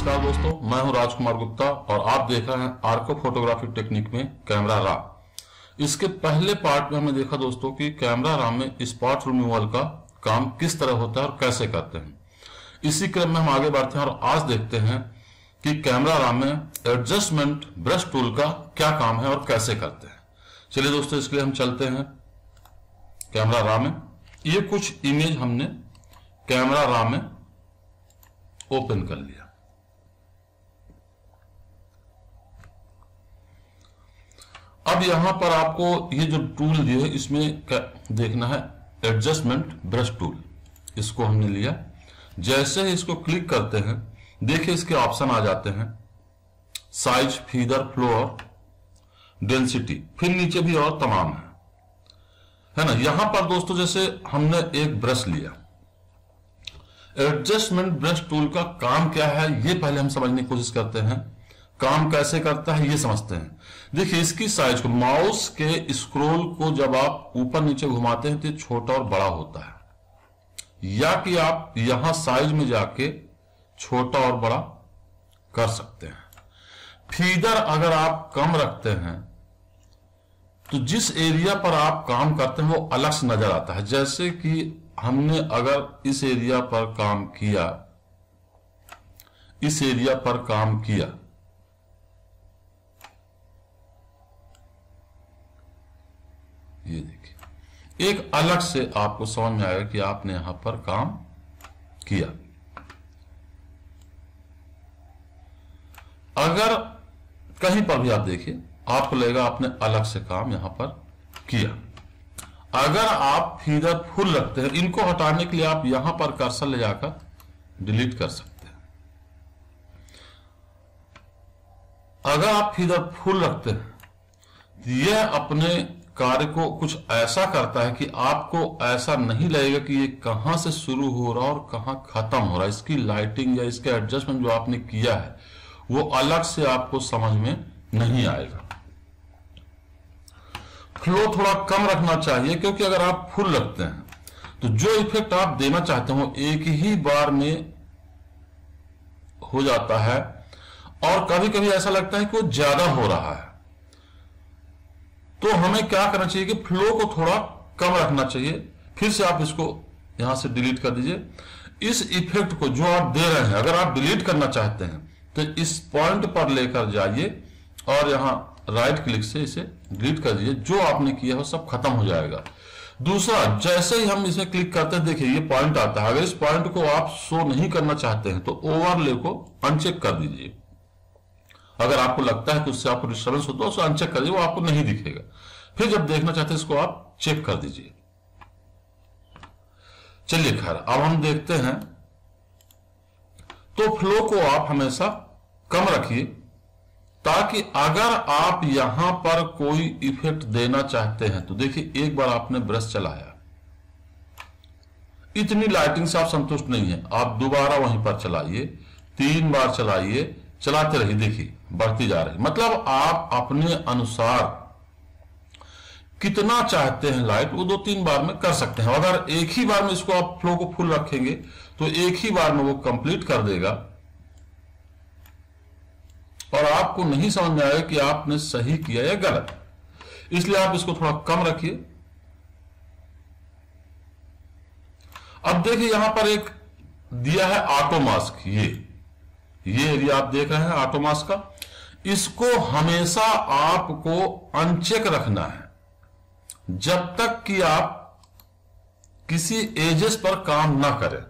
नमस्कार दोस्तों, मैं हूं राजकुमार गुप्ता और आप देख रहे हैं आर्को फोटोग्राफी टेक्निक में कैमरा रॉ। इसके पहले पार्ट में हमने देखा दोस्तों कि कैमरा रॉ में स्पॉट रिमूवल का काम किस तरह होता है और कैसे करते हैं। इसी क्रम में हम आगे बढ़ते हैं और आज देखते हैं कि कैमरा रॉ में एडजस्टमेंट ब्रश टूल का क्या काम है और कैसे करते हैं। चलिए दोस्तों, इसके लिए हम चलते हैं कैमरा रॉ में। ये कुछ इमेज हमने कैमरा रॉ में ओपन कर लिया। अब यहां पर आपको ये जो टूल दिए है इसमें देखना है एडजस्टमेंट ब्रश टूल। इसको हमने लिया। जैसे ही इसको क्लिक करते हैं देखिए इसके ऑप्शन आ जाते हैं, साइज, फीदर, फ्लो और डेंसिटी, फिर नीचे भी और तमाम है ना। यहां पर दोस्तों जैसे हमने एक ब्रश लिया, एडजस्टमेंट ब्रश टूल का काम क्या है ये पहले हम समझने की कोशिश करते हैं। काम कैसे करता है ये समझते हैं। देखिए इसकी साइज को, माउस के स्क्रोल को जब आप ऊपर नीचे घुमाते हैं तो छोटा और बड़ा होता है, या कि आप यहां साइज में जाके छोटा और बड़ा कर सकते हैं। फीदर अगर आप कम रखते हैं तो जिस एरिया पर आप काम करते हैं वो अलग से नजर आता है। जैसे कि हमने अगर इस एरिया पर काम किया, इस एरिया पर काम किया, ये देखिए एक अलग से आपको समझ में आएगा कि आपने यहां पर काम किया। अगर कहीं पर भी आप देखिए आपको लगेगा आपने अलग से काम यहां पर किया। अगर आप फीदर फुल रखते हैं, इनको हटाने के लिए आप यहां पर कर्सर ले जाकर डिलीट कर सकते हैं। अगर आप फीदर फुल रखते हैं यह अपने कार्य को कुछ ऐसा करता है कि आपको ऐसा नहीं लगेगा कि ये कहां से शुरू हो रहा और कहां खत्म हो रहा है। इसकी लाइटिंग या इसके एडजस्टमेंट जो आपने किया है वो अलग से आपको समझ में नहीं आएगा। फ्लो थोड़ा कम रखना चाहिए, क्योंकि अगर आप फुल रखते हैं तो जो इफेक्ट आप देना चाहते हो एक ही बार में हो जाता है और कभी कभी ऐसा लगता है कि वो ज्यादा हो रहा है। तो हमें क्या करना चाहिए कि फ्लो को थोड़ा कम रखना चाहिए। फिर से आप इसको यहां से डिलीट कर दीजिए। इस इफेक्ट को जो आप दे रहे हैं अगर आप डिलीट करना चाहते हैं तो इस पॉइंट पर लेकर जाइए और यहां राइट क्लिक से इसे डिलीट कर दीजिए। जो आपने किया है वो सब खत्म हो जाएगा। दूसरा, जैसे ही हम इसमें क्लिक करते हैं देखिए ये पॉइंट आता है। अगर इस पॉइंट को आप शो नहीं करना चाहते हैं तो ओवरले को अनचेक कर दीजिए। अगर आपको लगता है कि उससे आपको डिस्टर्बेंस होता है उसे अनचेक कर दीजिए, वो आपको नहीं दिखेगा। फिर जब देखना चाहते हैं इसको आप चेक कर दीजिए। चलिए खैर, अब हम देखते हैं। तो फ्लो को आप हमेशा कम रखिए ताकि अगर आप यहां पर कोई इफेक्ट देना चाहते हैं तो देखिए एक बार आपने ब्रश चलाया, इतनी लाइटिंग से आप संतुष्ट नहीं है, आप दोबारा वहीं पर चलाइए, 3 बार चलाइए, चलाते रहिए, देखिए बढ़ती जा रही। मतलब आप अपने अनुसार कितना चाहते हैं लाइट वो 2-3 बार में कर सकते हैं। अगर एक ही बार में इसको आप फ्लो को फुल रखेंगे तो एक ही बार में वो कंप्लीट कर देगा और आपको नहीं समझ में आएगा कि आपने सही किया या गलत। इसलिए आप इसको थोड़ा कम रखिए। अब देखिए यहां पर एक दिया है ऑटो मास्क। ये एरिया आप देख रहे हैं ऑटो मास्क का, इसको हमेशा आपको अनचेक रखना है जब तक कि आप किसी एजेस पर काम ना करें।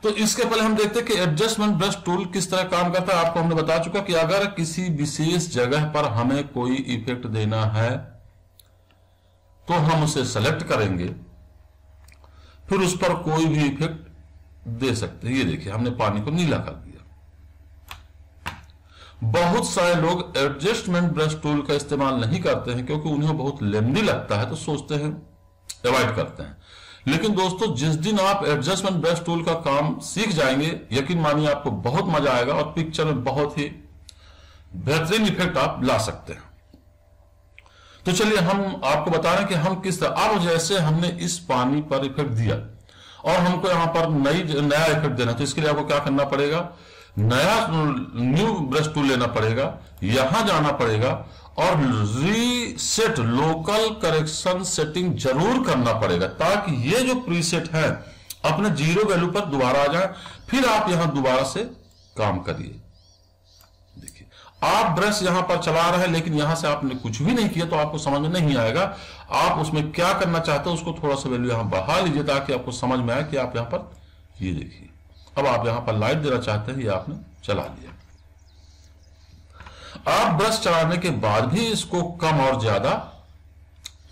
तो इसके पहले हम देखते हैं कि एडजस्टमेंट ब्रश टूल किस तरह काम करता है। आपको हमने बता चुका कि अगर किसी विशेष जगह पर हमें कोई इफेक्ट देना है तो हम उसे सेलेक्ट करेंगे, फिर उस पर कोई भी इफेक्ट दे सकते हैं। ये देखिए हमने पानी को नीला कर दिया। बहुत सारे लोग एडजस्टमेंट ब्रश टूल का इस्तेमाल नहीं करते हैं क्योंकि उन्हें बहुत लेंदी लगता है, तो सोचते हैं अवॉइड करते हैं। लेकिन दोस्तों जिस दिन आप एडजस्टमेंट ब्रश टूल का काम सीख जाएंगे, यकीन मानिए आपको बहुत मजा आएगा और पिक्चर में बहुत ही बेहतरीन इफेक्ट आप ला सकते हैं। तो चलिए हम आपको बता रहे हैं कि हम किस तरह, अब जैसे हमने इस पानी पर इफेक्ट दिया और हमको यहां पर नया इफेक्ट देना, तो इसके लिए आपको क्या करना पड़ेगा, नया न्यू ब्रश टूल लेना पड़ेगा, यहां जाना पड़ेगा और रीसेट लोकल करेक्शन सेटिंग जरूर करना पड़ेगा, ताकि ये जो प्रीसेट है अपने 0 वैल्यू पर दोबारा आ जाए। फिर आप यहां दोबारा से काम करिए। देखिए, आप ब्रश यहां पर चला रहे हैं लेकिन यहां से आपने कुछ भी नहीं किया तो आपको समझ में नहीं आएगा। आप उसमें क्या करना चाहते हो उसको थोड़ा सा वैल्यू यहां बढ़ा लीजिए ताकि आपको समझ में आए कि आप यहां पर, ये देखिए, अब आप यहां पर लाइट देना चाहते हैं, ये आपने चला लिया। आप ब्रश चलाने के बाद भी इसको कम और ज्यादा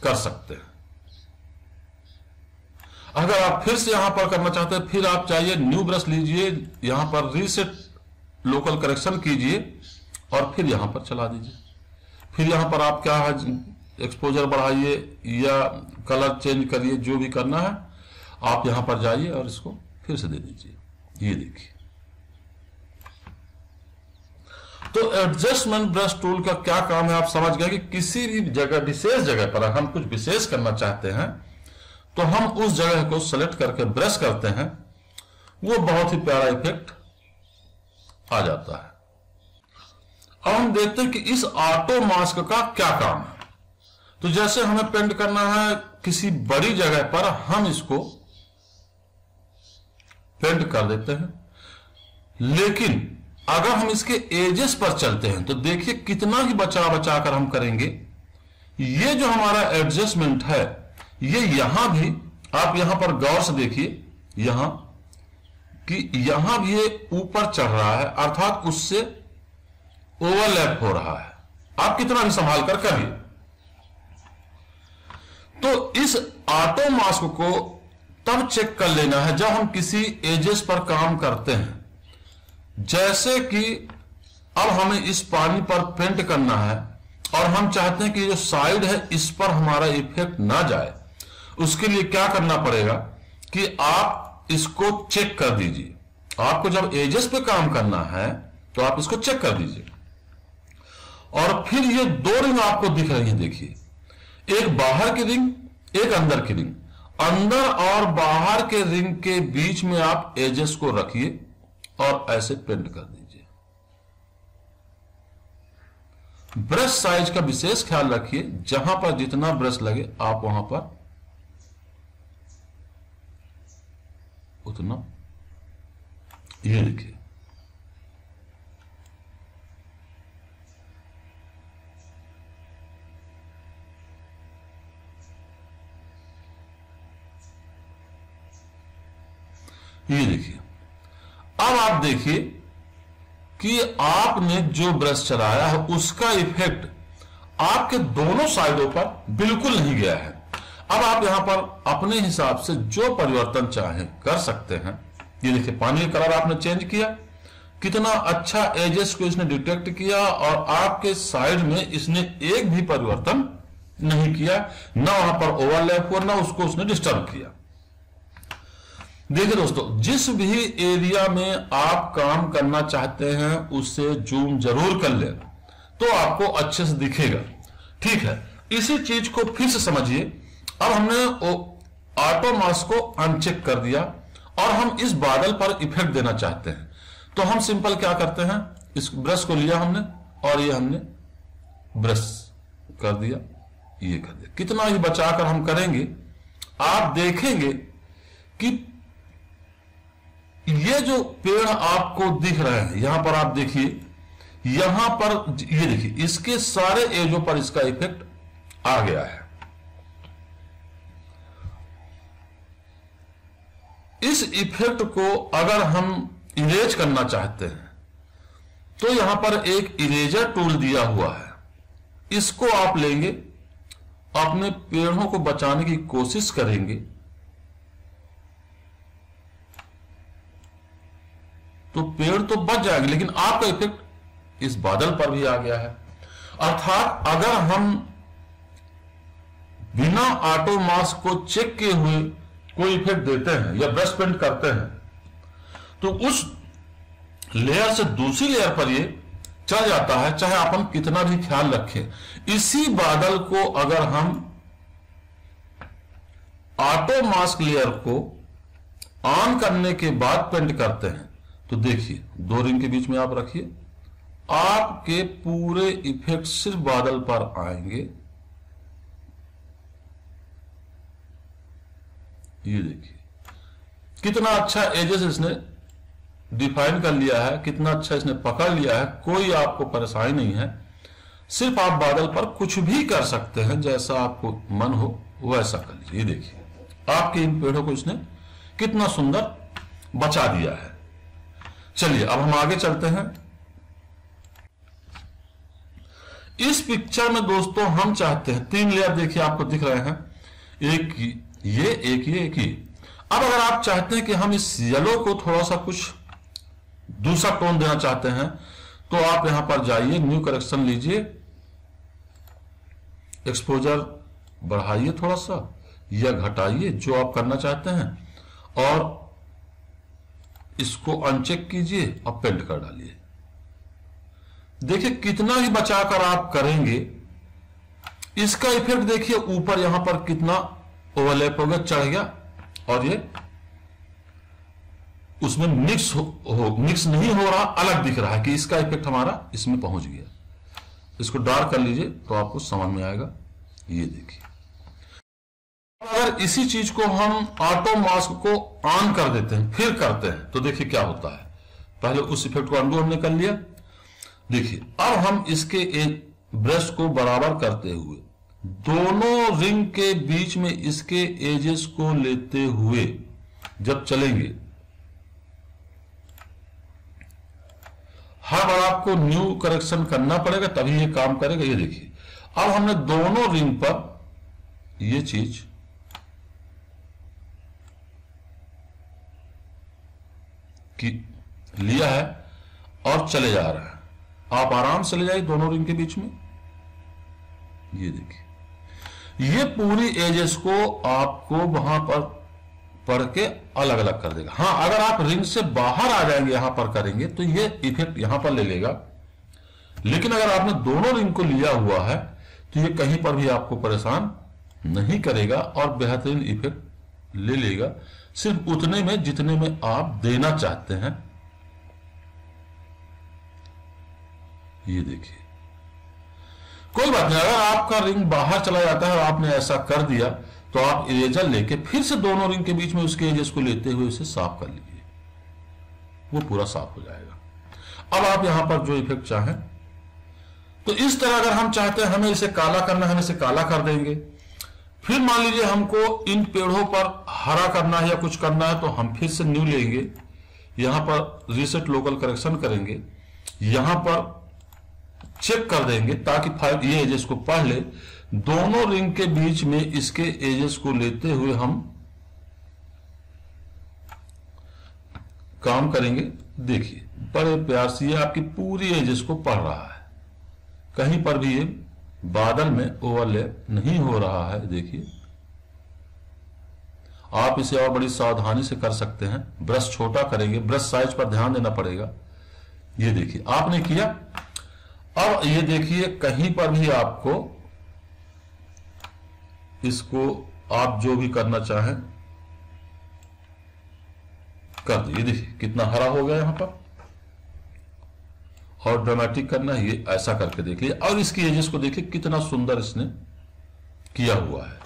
कर सकते हैं। अगर आप फिर से यहां पर करना चाहते हैं, फिर आप चाहिए न्यू ब्रश लीजिए, यहां पर रीसेट लोकल करेक्शन कीजिए और फिर यहां पर चला दीजिए। फिर यहां पर आप क्या है, एक्सपोजर बढ़ाइए या कलर चेंज करिए, जो भी करना है आप यहां पर जाइए और इसको फिर से दे दीजिए। ये देखिए, तो एडजस्टमेंट ब्रश टूल का क्या काम है आप समझ गए कि किसी भी जगह, विशेष जगह पर हम कुछ विशेष करना चाहते हैं तो हम उस जगह को सेलेक्ट करके ब्रश करते हैं, वो बहुत ही प्यारा इफेक्ट आ जाता है। अब हम देखते हैं कि इस ऑटो मास्क का क्या काम है। तो जैसे हमें पेंट करना है किसी बड़ी जगह पर, हम इसको पेंट कर देते हैं, लेकिन अगर हम इसके एजेस पर चलते हैं तो देखिए कितना ही बचा बचा कर हम करेंगे। ये जो हमारा एडजस्टमेंट है, ये यहां भी, आप यहां पर गौर से देखिए यहां कि यहां भी ये ऊपर चढ़ रहा है, अर्थात उससे ओवरलैप हो रहा है। आप कितना भी संभाल कर करिए। तो इस ऑटो मास्क को तब चेक कर लेना है जब हम किसी एजेस पर काम करते हैं। जैसे कि अब हमें इस पानी पर पेंट करना है और हम चाहते हैं कि जो साइड है इस पर हमारा इफेक्ट ना जाए, उसके लिए क्या करना पड़ेगा कि आप इसको चेक कर दीजिए। आपको जब एजेस पे काम करना है तो आप इसको चेक कर दीजिए और फिर ये 2 रिंग आपको दिख रही है, देखिए, एक बाहर की रिंग, एक अंदर की रिंग। अंदर और बाहर के रिंग के बीच में आप एजेस को रखिए और ऐसे पेंट कर दीजिए। ब्रश साइज का विशेष ख्याल रखिए, जहां पर जितना ब्रश लगे आप वहां पर उतना। ये देखिए, ये देखिए। अब आप देखिए कि आपने जो ब्रश चलाया है उसका इफेक्ट आपके दोनों साइडों पर बिल्कुल नहीं गया है। अब आप यहां पर अपने हिसाब से जो परिवर्तन चाहें कर सकते हैं। ये देखिए, पानी का कलर आपने चेंज किया, कितना अच्छा एजेस को इसने डिटेक्ट किया और आपके साइड में इसने एक भी परिवर्तन नहीं किया, ना वहां पर ओवरलैप हुआ, ना उसको उसने डिस्टर्ब किया। देखिए दोस्तों, जिस भी एरिया में आप काम करना चाहते हैं उससे जूम जरूर कर लें तो आपको अच्छे से दिखेगा। ठीक है, इसी चीज को फिर से समझिए। अब हमने ऑटो मास्क को अनचेक कर दिया और हम इस बादल पर इफेक्ट देना चाहते हैं, तो हम सिंपल क्या करते हैं, इस ब्रश को लिया हमने और ये हमने ब्रश कर दिया, ये कर दिया। कितना ही बचाकर हम करेंगे, आप देखेंगे कि ये जो पेड़ आपको दिख रहे हैं, यहां पर आप देखिए, यहां पर ये देखिए, इसके सारे एजों पर इसका इफेक्ट आ गया है। इस इफेक्ट को अगर हम इरेज करना चाहते हैं तो यहां पर एक इरेजर टूल दिया हुआ है, इसको आप लेंगे, अपने पेड़ों को बचाने की कोशिश करेंगे तो पेड़ तो बच जाएंगे, लेकिन आपका इफेक्ट इस बादल पर भी आ गया है। अर्थात अगर हम बिना ऑटो मास्क को चेक किए हुए कोई इफेक्ट देते हैं या ब्रश पेंट करते हैं तो उस लेयर से दूसरी लेयर पर ये चढ़ जाता है, चाहे अपन कितना भी ख्याल रखें। इसी बादल को अगर हम ऑटो मास्क लेयर को ऑन करने के बाद पेंट करते हैं तो देखिए 2 रिंग के बीच में आप रखिए, आपके पूरे इफेक्ट सिर्फ बादल पर आएंगे। ये देखिए कितना अच्छा एजेस इसने डिफाइन कर लिया है, कितना अच्छा इसने पकड़ लिया है, कोई आपको परेशानी नहीं है। सिर्फ आप बादल पर कुछ भी कर सकते हैं, जैसा आपको मन हो वैसा कर लीजिए। ये देखिए आपके इन पेड़ों को इसने कितना सुंदर बचा दिया है। चलिए अब हम आगे चलते हैं। इस पिक्चर में दोस्तों हम चाहते हैं 3 लेयर देखिए आपको दिख रहे हैं, एक ये एक ये एक ही। अब अगर आप चाहते हैं कि हम इस येलो को थोड़ा सा कुछ दूसरा टोन देना चाहते हैं, तो आप यहां पर जाइए, न्यू करेक्शन लीजिए, एक्सपोजर बढ़ाइए थोड़ा सा या घटाइए जो आप करना चाहते हैं, और इसको अनचेक कीजिए और पेंट कर डालिए। देखिए कितना ही बचाकर आप करेंगे, इसका इफेक्ट देखिए ऊपर यहां पर कितना ओवरलैप हो गया, चढ़ गया, और ये उसमें मिक्स नहीं हो रहा, अलग दिख रहा है कि इसका इफेक्ट हमारा इसमें पहुंच गया। इसको डार्क कर लीजिए तो आपको समझ में आएगा। ये देखिए अगर इसी चीज को हम ऑटो मास्क को ऑन कर देते हैं फिर करते हैं तो देखिए क्या होता है। पहले उस इफेक्ट को अनडू हमने कर लिया। देखिए अब हम इसके ब्रश को बराबर करते हुए दोनों रिंग के बीच में इसके एजेस को लेते हुए जब चलेंगे, हर बार आपको न्यू करेक्शन करना पड़ेगा तभी ये काम करेगा। ये देखिए अब हमने दोनों रिंग पर ये चीज की लिया है और चले जा रहा है। आप आराम से ले जाइए दोनों रिंग के बीच में। ये देखिए ये पूरी एजेस को आपको वहां पर पढ़ के अलग अलग कर देगा। हाँ अगर आप रिंग से बाहर आ जाएंगे यहां पर करेंगे तो ये इफेक्ट यहां पर ले लेगा, लेकिन अगर आपने दोनों रिंग को लिया हुआ है तो ये कहीं पर भी आपको परेशान नहीं करेगा और बेहतरीन इफेक्ट ले लेगा, सिर्फ उतने में जितने में आप देना चाहते हैं। ये देखिए कोई बात नहीं, अगर आपका रिंग बाहर चला जाता है और आपने ऐसा कर दिया तो आप इरेजर लेके फिर से दोनों रिंग के बीच में उसके एजेस को लेते हुए उसे साफ कर लीजिए, वो पूरा साफ हो जाएगा। अब आप यहां पर जो इफेक्ट चाहें, तो इस तरह अगर हम चाहते हैं हमें इसे काला करना है, हम इसे काला कर देंगे। फिर मान लीजिए हमको इन पेड़ों पर हरा करना है या कुछ करना है तो हम फिर से न्यू लेंगे, यहां पर रीसेट लोकल करेक्शन करेंगे, यहां पर चेक कर देंगे ताकि ये एजेस को पढ़ ले। दोनों रिंग के बीच में इसके एजेस को लेते हुए हम काम करेंगे। देखिए बड़े प्यार से ये आपकी पूरी एजेस को पढ़ रहा है, कहीं पर भी ये बादल में ओवरलैप नहीं हो रहा है। देखिए आप इसे और बड़ी सावधानी से कर सकते हैं, ब्रश छोटा करेंगे, ब्रश साइज पर ध्यान देना पड़ेगा। ये देखिए आपने किया। अब ये देखिए कहीं पर भी आपको इसको आप जो भी करना चाहें कर दीजिए। देखिए कितना हरा हो गया यहां पर, और ड्रामेटिक करना है ये ऐसा करके देख लीजिए। और इसकी एजेस को देखिए कितना सुंदर इसने किया हुआ है।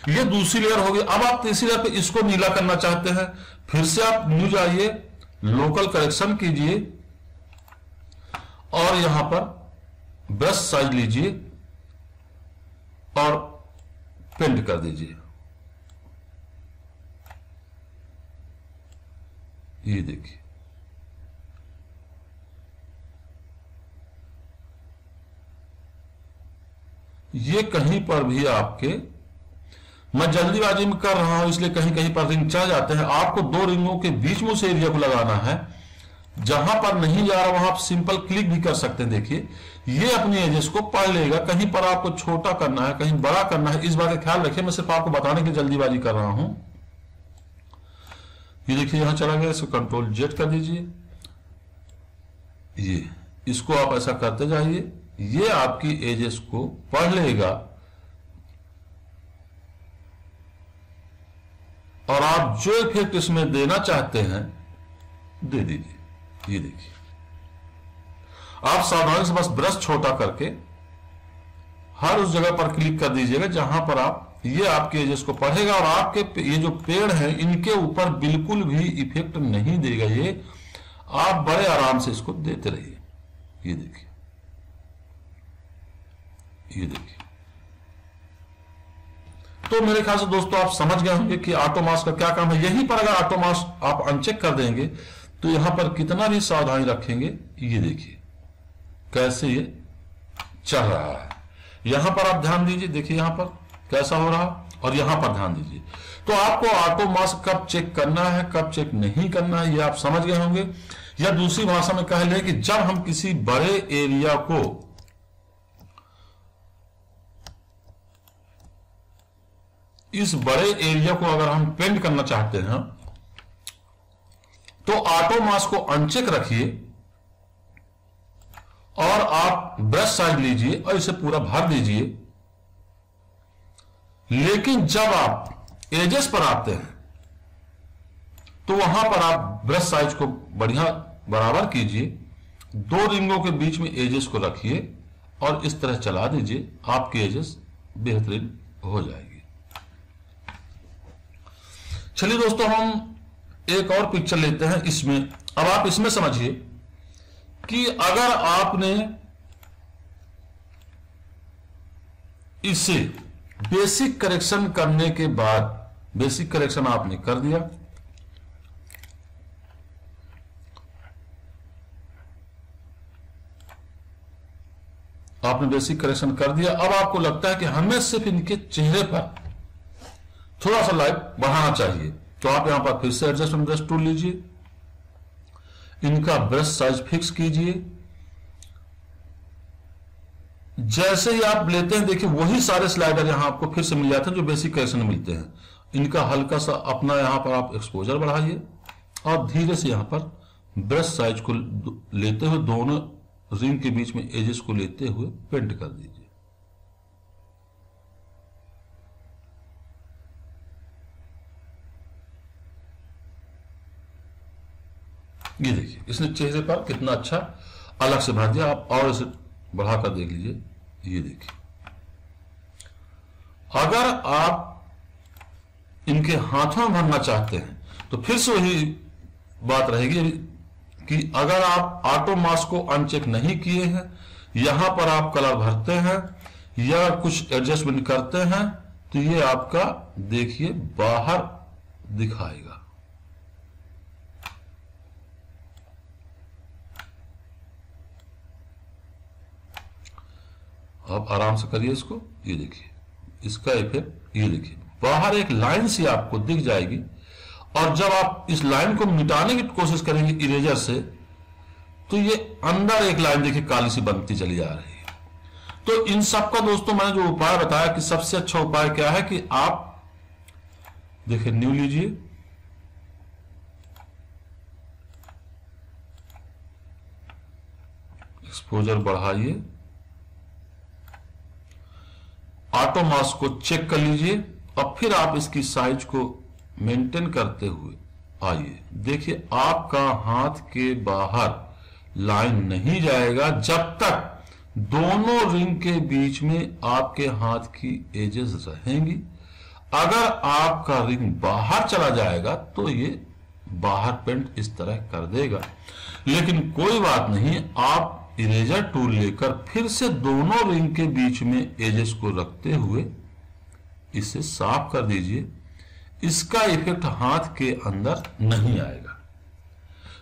ये दूसरी लेयर होगी। अब आप तीसरी लेयर पे इसको नीला करना चाहते हैं, फिर से आप न्यू जाइए, लोकल करेक्शन कीजिए और यहां पर ब्रश साइज लीजिए और पेंट कर दीजिए। ये देखिए ये कहीं पर भी आपके, मैं जल्दीबाजी में कर रहा हूं इसलिए कहीं कहीं पर रिंग चढ़ जाते हैं। आपको 2 रिंगों के बीच में उस एरिया को लगाना है, जहां पर नहीं जा रहा वहां आप सिंपल क्लिक भी कर सकते हैं। देखिए ये अपनी एजेस को पढ़ लेगा, कहीं पर आपको छोटा करना है कहीं बड़ा करना है, इस बात का ख्याल रखिए। मैं सिर्फ आपको बताने की जल्दीबाजी कर रहा हूं। ये देखिए यहां चला गया, इसको कंट्रोल जेड कर दीजिए। ये इसको आप ऐसा करते जाइए, ये आपकी एजेस को पढ़ लेगा और आप जो इफेक्ट इसमें देना चाहते हैं दे दीजिए। ये देखिए, आप सावधानी से बस ब्रश छोटा करके हर उस जगह पर क्लिक कर दीजिएगा जहां पर आप ये आपके एजेस को पढ़ेगा, और आपके ये जो पेड़ हैं इनके ऊपर बिल्कुल भी इफेक्ट नहीं देगा ये। आप बड़े आराम से इसको देते रहिए। ये देखिए, ये देखिए। तो मेरे ख्याल से दोस्तों आप समझ गए होंगे कि ऑटो मास्क का क्या काम है। यहीं पर अगर ऑटो मास्क आप अनचेक कर देंगे तो यहां पर कितना भी सावधानी रखेंगे, ये देखिए कैसे ये चल रहा है। यहां पर आप ध्यान दीजिए, देखिए यहां पर कैसा हो रहा, और यहां पर ध्यान दीजिए। तो आपको ऑटो मास्क कब चेक करना है, कब चेक नहीं करना है, ये आप समझ गए होंगे। या दूसरी भाषा में कह लें कि जब हम किसी बड़े एरिया को इस बड़े एरिया को अगर हम पेंट करना चाहते हैं तो ऑटो मास्क को अनचेक रखिए और आप ब्रश साइज लीजिए और इसे पूरा भर दीजिए। लेकिन जब आप एजेस पर आते हैं तो वहां पर आप ब्रश साइज को बढ़िया बराबर कीजिए, दो रिंगों के बीच में एजेस को रखिए और इस तरह चला दीजिए, आपकी एजेस बेहतरीन हो जाएगी। चलिए दोस्तों, हम एक और पिक्चर लेते हैं। इसमें अब आप इसमें समझिए कि अगर आपने इसे बेसिक करेक्शन करने के बाद, बेसिक करेक्शन आपने कर दिया, आपने बेसिक करेक्शन कर दिया, अब आपको लगता है कि हमें सिर्फ इनके चेहरे पर थोड़ा सा लाइट बढ़ाना चाहिए, तो आप यहां पर फिर से एडजस्टमेंट ब्रश टूल लीजिए, इनका ब्रश साइज फिक्स कीजिए। जैसे ही आप लेते हैं देखिए वही सारे स्लाइडर यहां आपको फिर से मिल जाते हैं जो बेसिक करेक्शन में मिलते हैं। इनका हल्का सा अपना यहां पर आप एक्सपोजर बढ़ाइए और धीरे से यहां पर ब्रश साइज को लेते हुए दोनों रिंग के बीच में एजेस को लेते हुए पेंट कर दीजिए। ये देखिए इसने चेहरे पर कितना अच्छा अलग से भर दिया। आप और इसे बढ़ाकर देख लीजिए, ये देखिए। अगर आप इनके हाथों में भरना चाहते हैं तो फिर से वही बात रहेगी कि अगर आप ऑटो मास्क को अनचेक नहीं किए हैं, यहां पर आप कलर भरते हैं या कुछ एडजस्टमेंट करते हैं तो ये आपका देखिए बाहर दिखाएगा। आप आराम से करिए इसको, ये देखिए इसका इफेक्ट, ये देखिए बाहर एक लाइन सी आपको दिख जाएगी। और जब आप इस लाइन को मिटाने की कोशिश करेंगे इरेजर से तो ये अंदर एक लाइन देखिए काली सी बनती चली जा रही है। तो इन सब का दोस्तों मैंने जो उपाय बताया कि सबसे अच्छा उपाय क्या है कि आप देखिए न्यू लीजिए, एक्सपोजर बढ़ाइए, ऑटो मास्क को चेक कर लीजिए और फिर आप इसकी साइज को मेंटेन करते हुए आइए। देखिए आपका हाथ के बाहर लाइन नहीं जाएगा जब तक दोनों रिंग के बीच में आपके हाथ की एजेस रहेंगी। अगर आपका रिंग बाहर चला जाएगा तो ये बाहर पेंट इस तरह कर देगा। लेकिन कोई बात नहीं, आप इरेजर टूल लेकर फिर से दोनों रिंग के बीच में एजेस को रखते हुए इसे साफ कर दीजिए। इसका इफेक्ट हाथ के अंदर नहीं आएगा।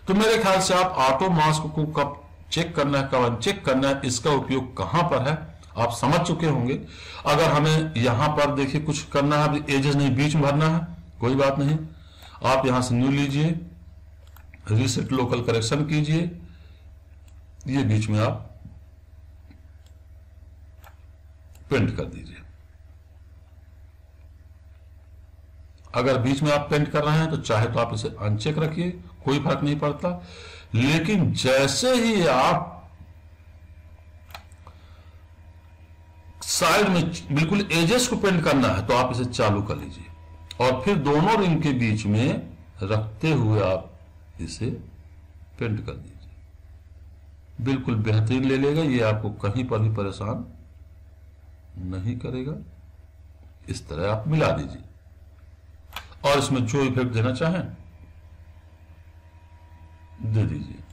तो मेरे ख्याल से आप ऑटो मास्क को कब चेक करना है, कब अनचेक करना है, इसका उपयोग कहां पर है आप समझ चुके होंगे। अगर हमें यहां पर देखिए कुछ करना है, एजेस नहीं बीच में भरना है, कोई बात नहीं, आप यहां से न्यू लीजिए, रीसेट लोकल करेक्शन कीजिए, ये बीच में आप पेंट कर दीजिए। अगर बीच में आप पेंट कर रहे हैं तो चाहे तो आप इसे अनचेक रखिए, कोई फर्क नहीं पड़ता। लेकिन जैसे ही आप साइड में बिल्कुल एजेस को पेंट करना है तो आप इसे चालू कर लीजिए और फिर दोनों रिंग के बीच में रखते हुए आप इसे पेंट कर दीजिए, बिल्कुल बेहतरीन ले लेगा, ये आपको कहीं पर भी परेशान नहीं करेगा। इस तरह आप मिला दीजिए और इसमें जो इफेक्ट देना चाहें दे दीजिए।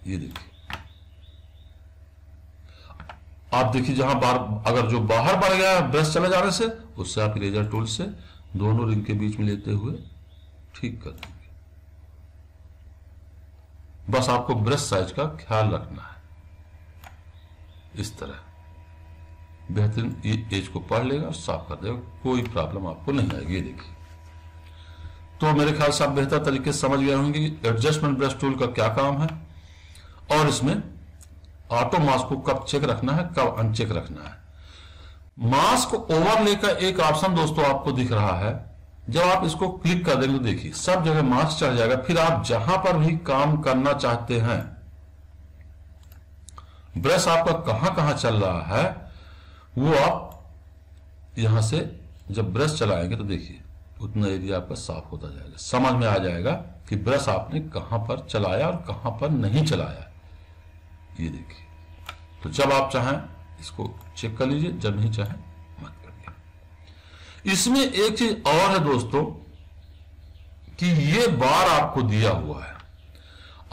ये देखिए, आप देखिए जहां अगर जो बाहर बढ़ गया ब्रश चले जाने से, उससे आप इरेजर टूल से दोनों रिंग के बीच में लेते हुए ठीक कर देंगे। बस आपको ब्रश साइज का ख्याल रखना है। इस तरह बेहतरीन ये एज को पढ़ लेगा और साफ कर देगा, कोई प्रॉब्लम आपको नहीं आएगी। ये देखिए, तो मेरे ख्याल से आप बेहतर तरीके से समझ गए होंगे कि एडजस्टमेंट ब्रश टूल का क्या काम है और इसमें ऑटो मास्क को कब चेक रखना है, कब अनचेक रखना है। मास्क ओवरले का एक ऑप्शन दोस्तों आपको दिख रहा है, जब आप इसको क्लिक कर देंगे तो देखिए सब जगह मास्क चढ़ जाएगा। फिर आप जहां पर भी काम करना चाहते हैं, ब्रश आपका कहां कहां चल रहा है, वो आप यहां से जब ब्रश चलाएंगे तो देखिए उतना एरिया आपका साफ होता जाएगा। समझ में आ जाएगा कि ब्रश आपने कहां पर चलाया और कहां पर नहीं चलाया। ये देखिए, तो जब आप चाहें इसको चेक कर लीजिए, जब नहीं चाहें मत करिए। इसमें एक चीज और है दोस्तों कि ये बार आपको दिया हुआ है,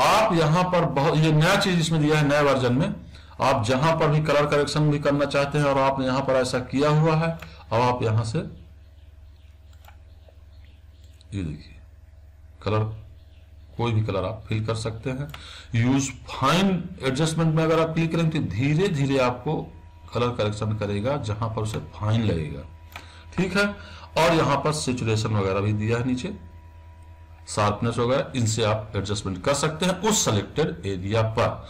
आप यहां पर बहुत, ये नया चीज इसमें दिया है नए वर्जन में। आप जहां पर भी कलर करेक्शन भी करना चाहते हैं और आपने यहां पर ऐसा किया हुआ है, अब आप यहां से ये देखिए कलर, कोई भी कलर आप फिल कर सकते हैं। यूज फाइन एडजस्टमेंट में अगर आप क्लिक करेंगे तो धीरे धीरे आपको कलर करेक्शन करेगा जहां पर उसे फाइन लगेगा, ठीक है। और यहां पर सैचुरेशन वगैरह भी दिया है नीचे, शार्पनेस वगैरह, इनसे आप एडजस्टमेंट कर सकते हैं उस सेलेक्टेड एरिया पर।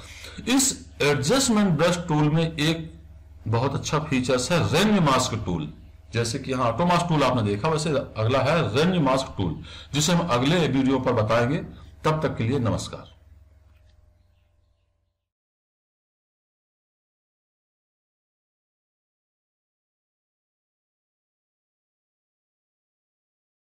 इस एडजस्टमेंट ब्रश टूल में एक बहुत अच्छा फीचर्स है रेंज मास्क टूल। जैसे कि यहां ऑटो मास्क टूल आपने देखा, वैसे अगला है रेंज मास्क टूल, जिसे हम अगले वीडियो पर बताएंगे। तब तक के लिए नमस्कार।